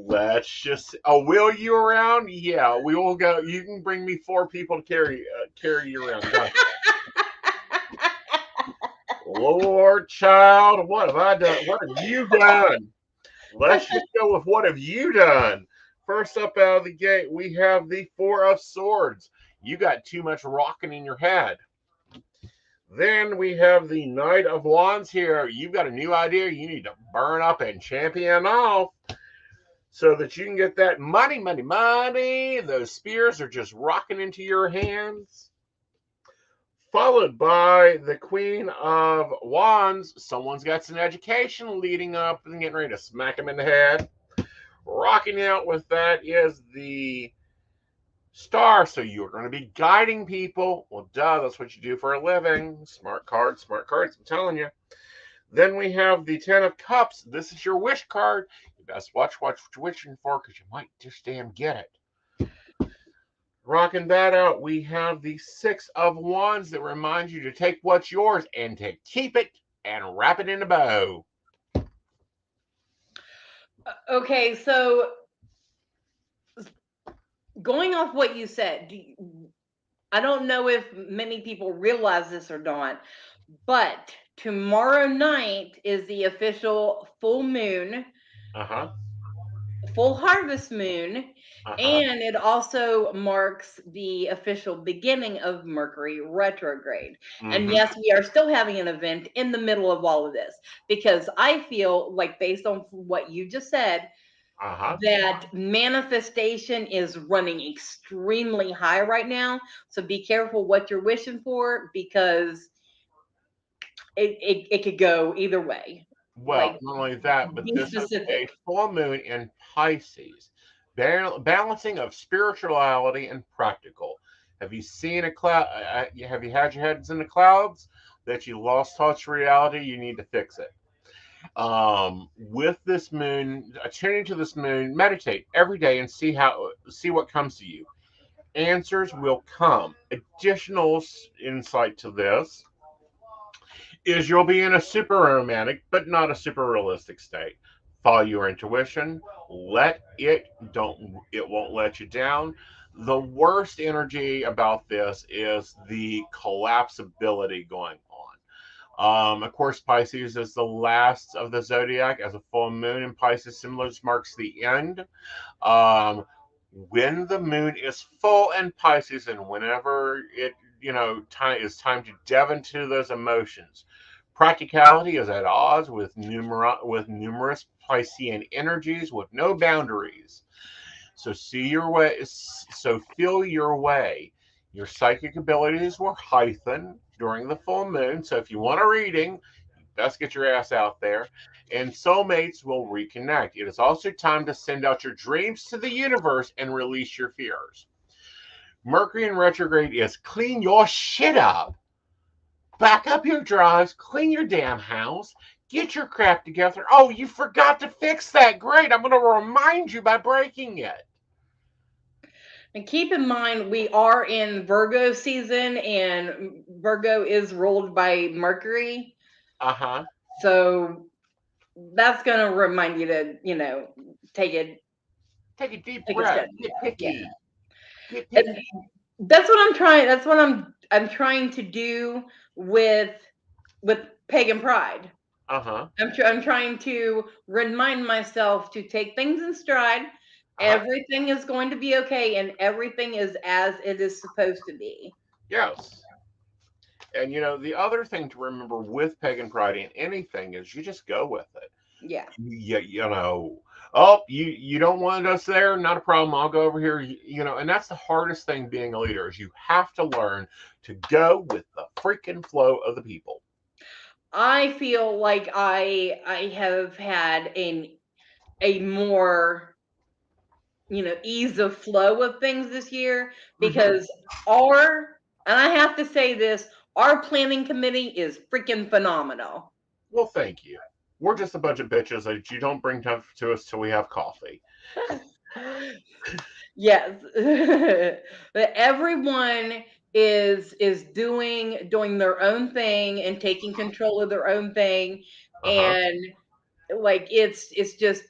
Let's just. Oh, wheel you around? Yeah, we will go. You can bring me 4 people to carry you around. Lord, child, what have I done? What have you done? Let's just go with what have you done. First up out of the gate, we have the 4 of Swords. You got too much rocking in your head. Then we have the Knight of Wands here. You've got a new idea you need to burn up and champion off so that you can get that money, money, money. Those spears are just rocking into your hands. Followed by the Queen of Wands. Someone's got some education leading up and getting ready to smack him in the head. Rocking out with that is the Star. So you're going to be guiding people. Well, duh, that's what you do for a living. Smart cards, I'm telling you. Then we have the 10 of Cups. This is your wish card. You best watch what you're wishing for because you might just damn get it. Rocking that out, we have the 6 of Wands that reminds you to take what's yours and to keep it and wrap it in a bow. Okay, so going off what you said, I don't know if many people realize this or not, but tomorrow night is the official full moon, Uh-huh. full harvest moon, Uh-huh. and it also marks the official beginning of Mercury retrograde. And Mm-hmm. yes, we are still having an event in the middle of all of this because I feel like, based on what you just said, Uh-huh. that manifestation is running extremely high right now. So be careful what you're wishing for because it could go either way. Well, Like, not only that, but be this is specific. a full moon in Pisces, balancing of spirituality and practical. Have you seen a cloud? Have you had your heads in the clouds that you lost touch with reality? You need to fix it. With this moon, attuning to this moon, meditate every day and see what comes to you. Answers will come. Additional insight to this is you'll be in a super romantic but not a super realistic state. Follow your intuition. Let it don't it won't let you down. The worst energy about this is the collapsibility going on. Of course, Pisces is the last of the zodiac as a full moon in Pisces. Similar marks the end. Um, when the moon is full in Pisces, and whenever time to delve into those emotions. Practicality is at odds with numerous Piscean energies with no boundaries. So see your way. So feel your way. Your psychic abilities will heighten during the full moon. So if you want a reading, best get your ass out there. And soulmates will reconnect. It is also time to send out your dreams to the universe and release your fears. Mercury in retrograde is clean your shit up. Back up your drives, clean your damn house, get your crap together. Oh, you forgot to fix that. Great. I'm going to remind you by breaking it. And keep in mind, we are in Virgo season, and Virgo is ruled by Mercury. Uh huh. So that's going to remind you to, take it, Take a deep take a step. breath. Get Yeah. picky. Get And picky. that's what I'm trying. That's what I'm trying to do with pagan pride. Uh huh. I'm trying to remind myself to take things in stride. Uh huh. Everything is going to be okay, and everything is as it is supposed to be. Yes. And the other thing to remember with pagan pride in anything is you just go with it. Yeah. Oh, you don't want us there, not a problem. I'll go over here. And that's the hardest thing being a leader is you have to learn to go with the freaking flow of the people. I feel like I have had a more, ease of flow of things this year Mm-hmm. because our, and I have to say this, Our planning committee is freaking phenomenal. Well, thank you. We're just a bunch of bitches that you don't bring to us till we have coffee. Yes. But everyone is doing their own thing and taking control of their own thing, Uh-huh. and like it's just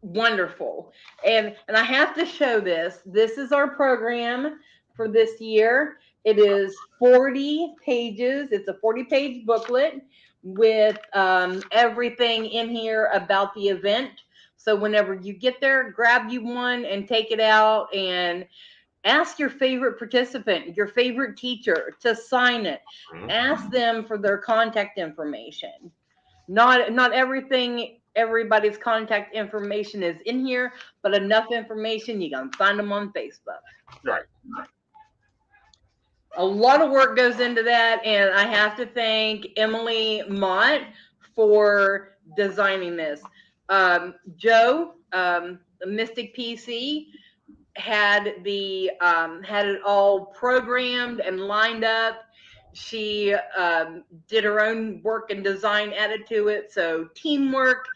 wonderful. And I have to show this. This is our program for this year. It is 40 pages. It's a 40-page booklet with everything in here about the event. So whenever you get there, grab you one and take it out and ask your favorite participant, your favorite teacher to sign it. Mhm. Ask them for their contact information. Not everybody's contact information is in here, but enough information you can find them on Facebook. Right. A lot of work goes into that, and I have to thank Emily Mott for designing this. Joe, Mystic PC, had it all programmed and lined up. She did her own work and design added to it. So teamwork,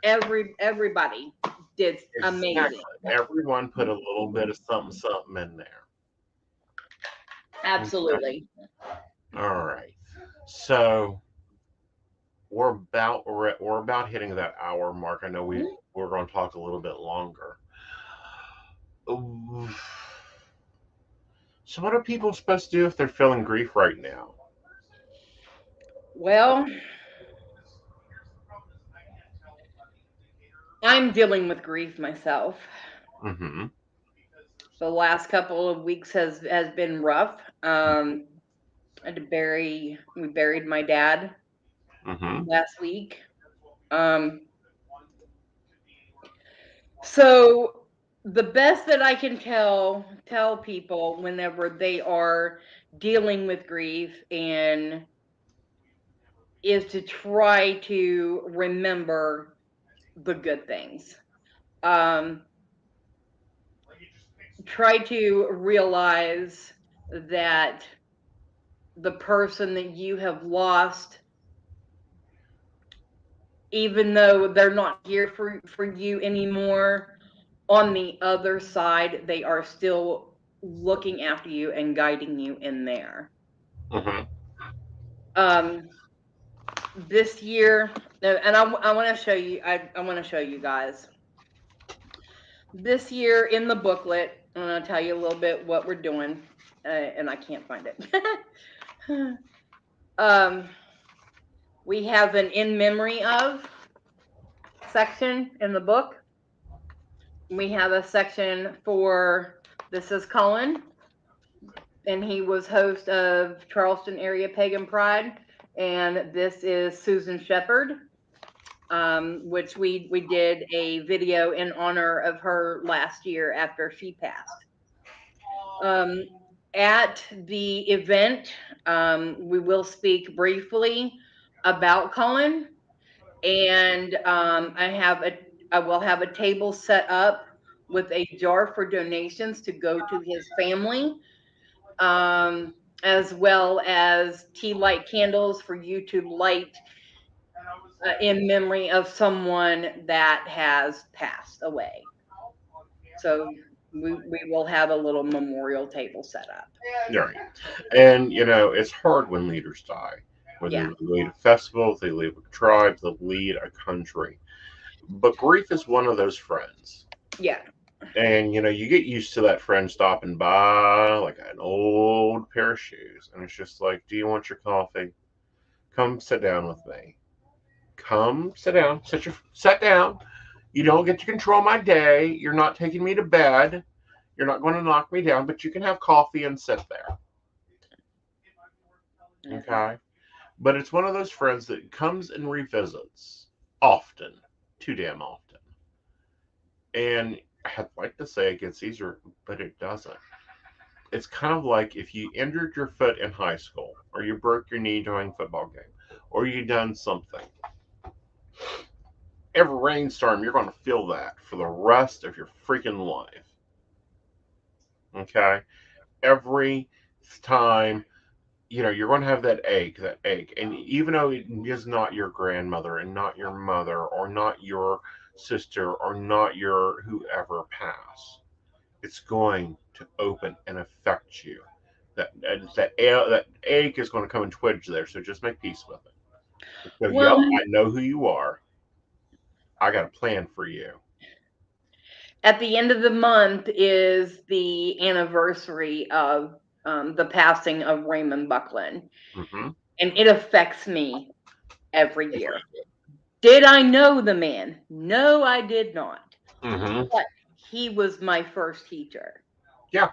everybody did amazing. Exactly. Everyone put a little bit of something in there. Absolutely. All right. So we're about hitting that hour mark. I know we're going to talk a little bit longer. Ooh. So what are people supposed to do if they're feeling grief right now? Well, I'm dealing with grief myself. Mm-hmm. The last couple of weeks has been rough. We buried my dad Mm-hmm. last week. So the best that I can tell people whenever they are dealing with grief and is to try to remember the good things. Um, Try to realize that the person that you have lost, even though they're not here for you anymore, on the other side, they are still looking after you and guiding you in there. Mm-hmm. This year, and I want to show you. I want to show you guys. This year in the booklet, I'm going to tell you a little bit what we're doing, and I can't find it. We have an in memory of section in the book. We have a section for this is Cullen, and he was host of Charleston Area Pagan Pride, and this is Susan Shepherd, which we did a video in honor of her last year after she passed. At the event, we will speak briefly about Cullen, and I will have a table set up with a jar for donations to go to his family, as well as tea light candles for you to light in memory of someone that has passed away. So we will have a little memorial table set up. Right. And it's hard when leaders die. Whether Yeah. they lead a festival, they lead a tribe, they lead a country. But grief is one of those friends. Yeah. And you get used to that friend stopping by like an old pair of shoes. And it's just like, do you want your coffee? Come sit down with me. Come sit down. Sit down. You don't get to control my day. You're not taking me to bed. You're not going to knock me down, but you can have coffee and sit there. Okay. But it's one of those friends that comes and revisits often, too damn often. And I'd like to say it gets easier, but it doesn't. It's kind of like if you injured your foot in high school, or you broke your knee during a football game, or you done something. Every rainstorm, you're going to feel that for the rest of your freaking life. Okay? Every time you're going to have that ache, and even though it is not your grandmother and not your mother or not your sister or not your whoever passed, it's going to open and affect you. That ache is going to come and twitch there. So just make peace with it. So, yep, Well, I know who you are. I got a plan for you. at the end of the month is the anniversary of the passing of Raymond Buckland, Mm-hmm. and it affects me every year. Did I know the man? No, I did not. Mm-hmm. But he was my first teacher, Yeah.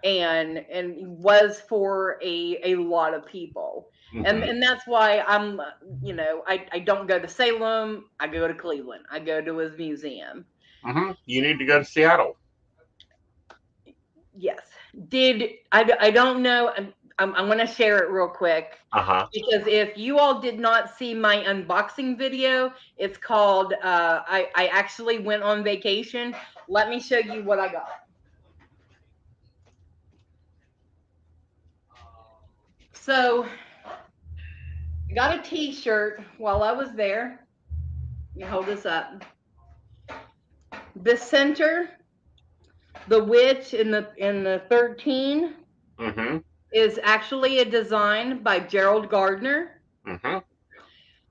and was for a lot of people. And Mm-hmm. and that's why I don't go to Salem, I go to Cleveland. I go to his museum. Mm-hmm. You need to go to Seattle. Yes. I don't know. I'm going to share it real quick, Uh-huh. because if you all did not see my unboxing video, it's called I actually went on vacation. Let me show you what I got. So I got a t-shirt while I was there. You hold this up. The center, the witch in the 13, Mm-hmm. is actually a design by Gerald Gardner. Mm-hmm.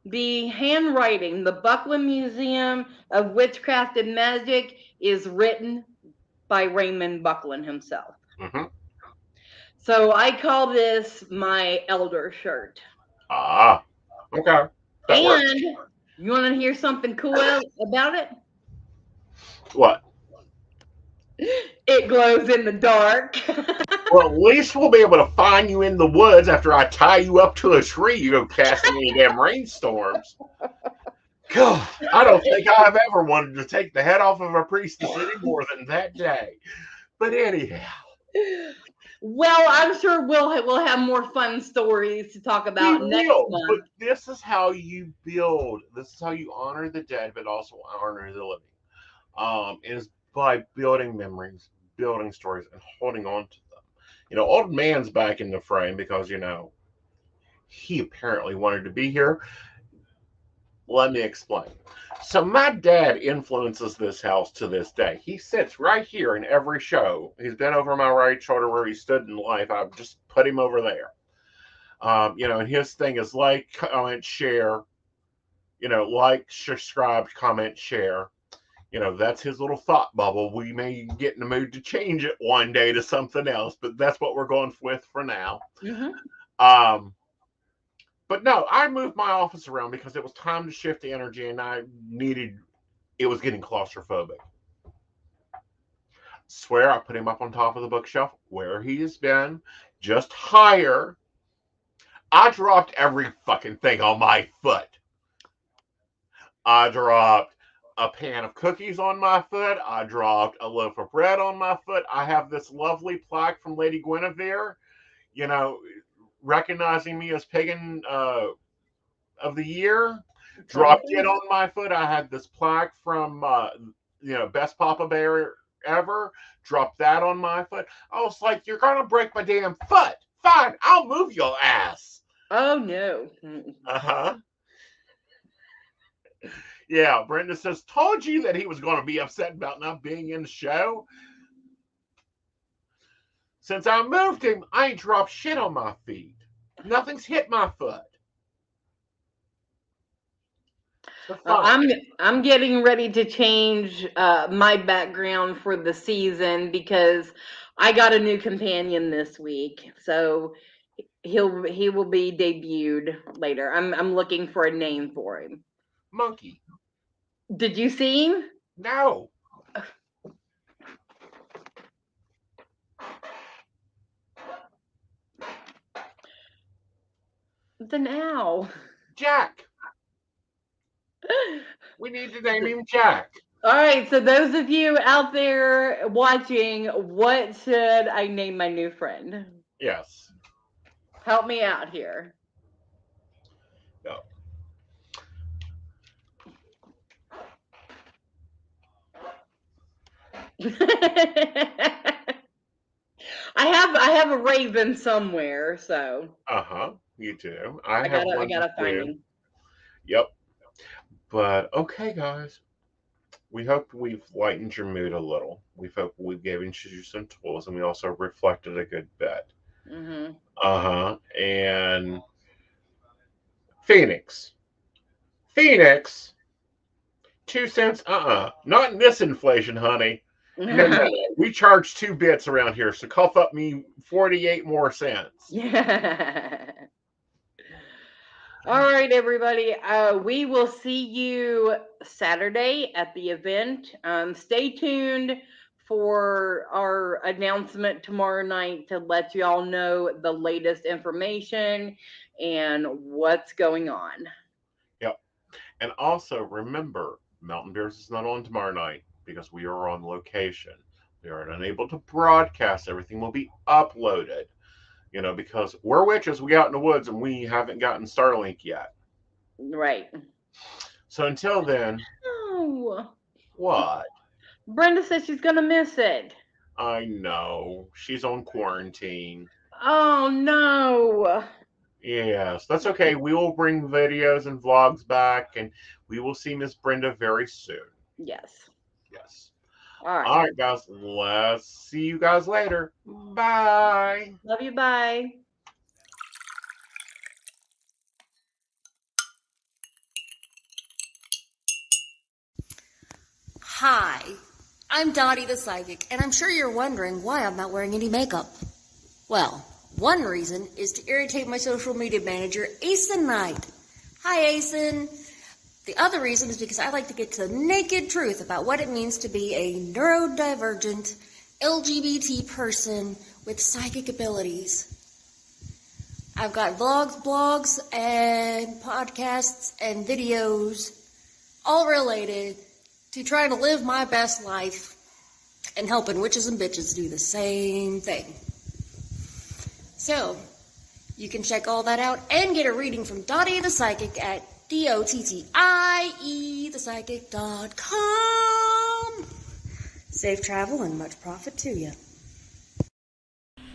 The handwriting, the Buckland Museum of Witchcraft and Magic, is written by Raymond Buckland himself. Mm-hmm. So I call this my elder shirt. Ah. Okay. That works. And you want to hear something cool about it? What? It glows in the dark. Well, at least we'll be able to find you in the woods after I tie you up to a tree. You go casting any damn rainstorms. God, I don't think I've ever wanted to take the head off of a priestess any more than that day. But anyhow, Well, I'm sure we'll have more fun stories to talk we about next will. But month. this is how you build. This is how you honor the dead, but also honor the living. Is by building memories, building stories, and holding on to them. Old man's back in the frame because he apparently wanted to be here. Let me explain. So my dad influences this house to this day. He sits right here in every show. He's been over my right shoulder where he stood in life. I've just put him over there. And his thing is like, comment, share. Like, subscribe, comment, share. That's his little thought bubble. We may get in the mood to change it one day to something else, but that's what we're going with for now. Mm-hmm. Um, But no, I moved my office around because it was time to shift the energy and it was getting claustrophobic. Swear I put him up on top of the bookshelf where he has been, just higher. I dropped every fucking thing on my foot. I dropped a pan of cookies on my foot. I dropped a loaf of bread on my foot. I have this lovely plaque from Lady Guinevere, recognizing me as pagan of the year. Dropped it on my foot. I had this plaque from best Papa Bear ever. Dropped that on my foot. I was like, you're gonna break my damn foot. Fine, I'll move your ass. Oh no. Uh-huh. Yeah, Brenda says, told you that he was gonna be upset about not being in the show. Since I moved him, I ain't dropped shit on my feet. Nothing's hit my foot. I'm getting ready to change my background for the season because I got a new companion this week. So he will be debuted later. I'm looking for a name for him. Monkey. Did you see him? No. The owl. Jack. We need to name him Jack. All right, so those of you out there watching, what should I name my new friend? Yes. Help me out here. No. I have a raven somewhere, so You do. I I have gotta I one gotta find too. him. Yep. But okay, guys. We hope we've lightened your mood a little. We hope we've given you some tools, and we also reflected a good bit. Mm-hmm. And Phoenix. Phoenix. 2 cents? Not in this inflation, honey. No. We charge 2 bits around here, so cough up me 48 more cents. Yeah. All right, everybody. We will see you Saturday at the event. Stay tuned for our announcement tomorrow night to let you all know the latest information and what's going on. Yep. And also remember, Mountain Bears is not on tomorrow night because we are on location. We are unable to broadcast. Everything will be uploaded. Because we're witches, we out in the woods and we haven't gotten Starlink yet. Right. So until then, Oh, what? Brenda says she's gonna miss it. I know. She's on quarantine. Oh no. Yes, that's okay. We will bring videos and vlogs back and we will see Miss Brenda very soon. Yes. Yes. All right. All right, guys. Let's see you guys later. Bye. Love you. Bye. Hi, I'm Dottie the Psychic, and I'm sure you're wondering why I'm not wearing any makeup. Well, one reason is to irritate my social media manager, Aeson Knight. Hi, Aeson. The other reason is because I like to get to the naked truth about what it means to be a neurodivergent LGBT person with psychic abilities. I've got vlogs, blogs, and podcasts and videos all related to trying to live my best life and helping witches and bitches do the same thing. So, you can check all that out and get a reading from Dottie the Psychic at DOTTIEthepsychic.com. Safe travel and much profit to you.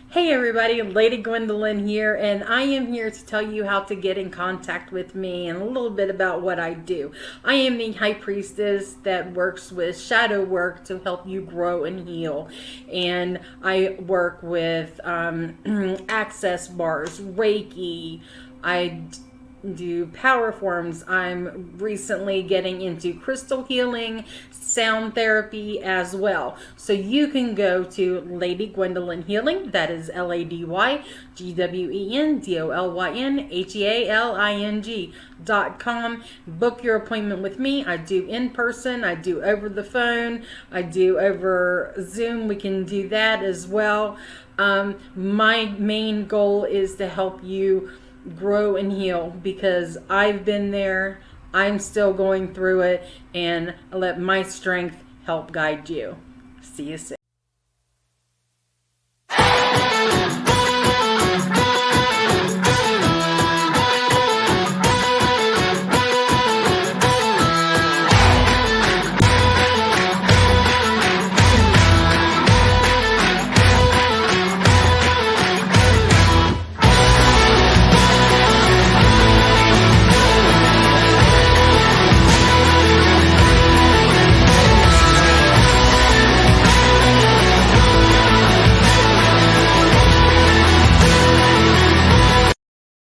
Hey everybody, Lady Gwendolyn here, and I am here to tell you how to get in contact with me and a little bit about what I do. I am the High Priestess that works with shadow work to help you grow and heal. And I work with access bars, Reiki, I do power forms. I'm recently getting into crystal healing, sound therapy as well. So you can go to Lady Gwendolyn Healing, that is LadyGwendolynHealing.com. Book your appointment with me. I do in person, I do over the phone, I do over Zoom. We can do that as well. My main goal is to help you grow and heal because I've been there, I'm still going through it, and let my strength help guide you. See you soon.